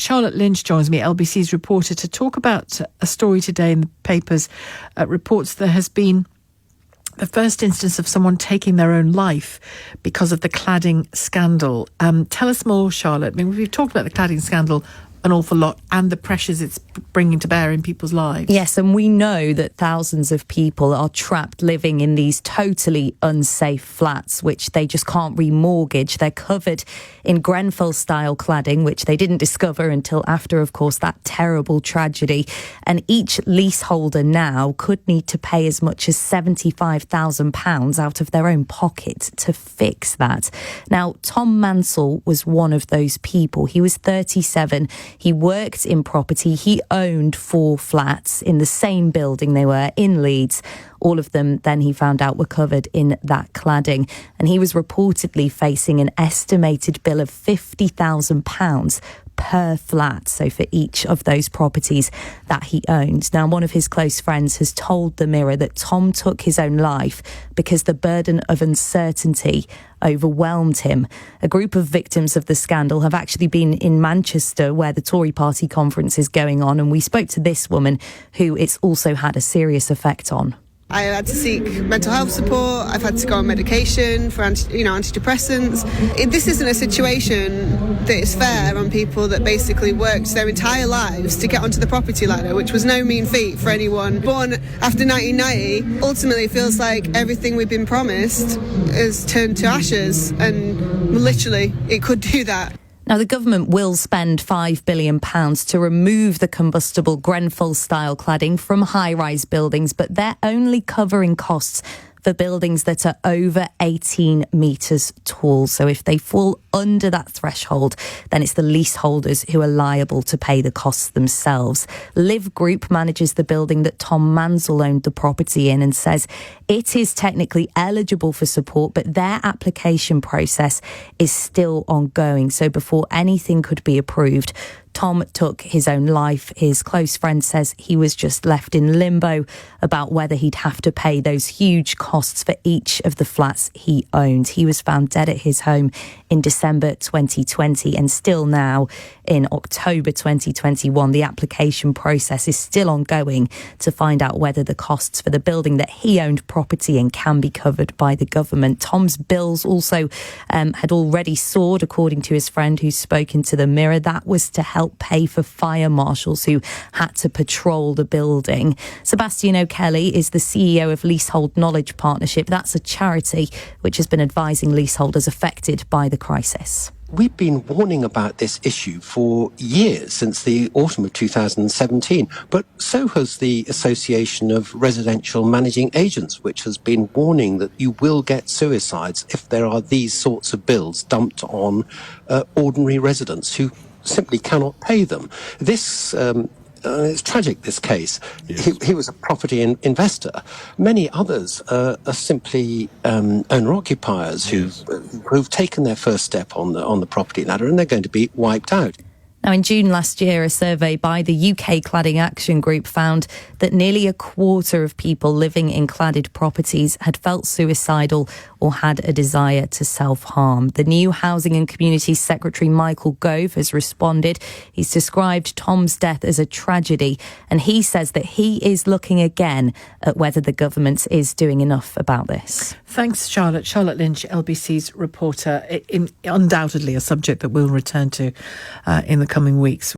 Charlotte Lynch joins me, LBC's reporter, to talk about a story today in the papers. Reports there has been the first instance of someone taking their own life because of the cladding scandal. Tell us more, Charlotte. I mean, we've talked about the cladding scandal an awful lot and the pressures it's bringing to bear in people's lives. Yes, and we know that thousands of people are trapped living in these totally unsafe flats, which they just can't remortgage. They're covered in Grenfell-style cladding, which they didn't discover until after, of course, that terrible tragedy. And each leaseholder now could need to pay as much as £75,000 out of their own pocket to fix that. Now, Tom Mansell was one of those people. He was 37. He worked in property. He owned 4 flats in the same building they were in Leeds. All of them, then he found out, were covered in that cladding. And he was reportedly facing an estimated bill of £50,000 per flat, so for each of those properties that he owned. Now, one of his close friends has told the Mirror that Tom took his own life because the burden of uncertainty overwhelmed him. A group of victims of the scandal have actually been in Manchester, where the Tory party conference is going on, and we spoke to this woman who it's also had a serious effect on. I had to seek mental health support. I've had to go on medication for antidepressants. This isn't a situation that is fair on people that basically worked their entire lives to get onto the property ladder, which was no mean feat for anyone born after 1990. Ultimately, it feels like everything we've been promised has turned to ashes, and literally, it could do that. Now, the government will spend £5 billion to remove the combustible Grenfell-style cladding from high-rise buildings, but they're only covering costs for buildings that are over 18 metres tall. So if they fall under that threshold, then it's the leaseholders who are liable to pay the costs themselves. Live Group manages the building that Tom Mansell owned the property in and says it is technically eligible for support, but their application process is still ongoing. So before anything could be approved, Tom took his own life. His close friend says he was just left in limbo about whether he'd have to pay those huge costs for each of the flats he owned. He was found dead at his home in December 2020, and still now in October 2021, the application process is still ongoing to find out whether the costs for the building that he owned property in can be covered by the government. Tom's bills also had already soared, according to his friend who's spoken to the Mirror. That was to help pay for fire marshals who had to patrol the building. Sebastian O'Kelly is the CEO of Leasehold Knowledge Partnership. That's a charity which has been advising leaseholders affected by the crisis. We've been warning about this issue for years, since the autumn of 2017, but so has the Association of Residential Managing Agents, which has been warning that you will get suicides if there are these sorts of bills dumped on ordinary residents who simply cannot pay them. This it's tragic, this case. Yes. He was a property investor. Many others are simply owner-occupiers who've taken their first step on the property ladder, and they're going to be wiped out. Now, in June last year, a survey by the UK Cladding Action Group found that nearly a quarter of people living in cladded properties had felt suicidal or had a desire to self-harm. The new Housing and Communities Secretary, Michael Gove, has responded. He's described Tom's death as a tragedy, and he says that he is looking again at whether the government is doing enough about this. Thanks, Charlotte. Charlotte Lynch, LBC's reporter. Undoubtedly a subject that we'll return to in the coming weeks.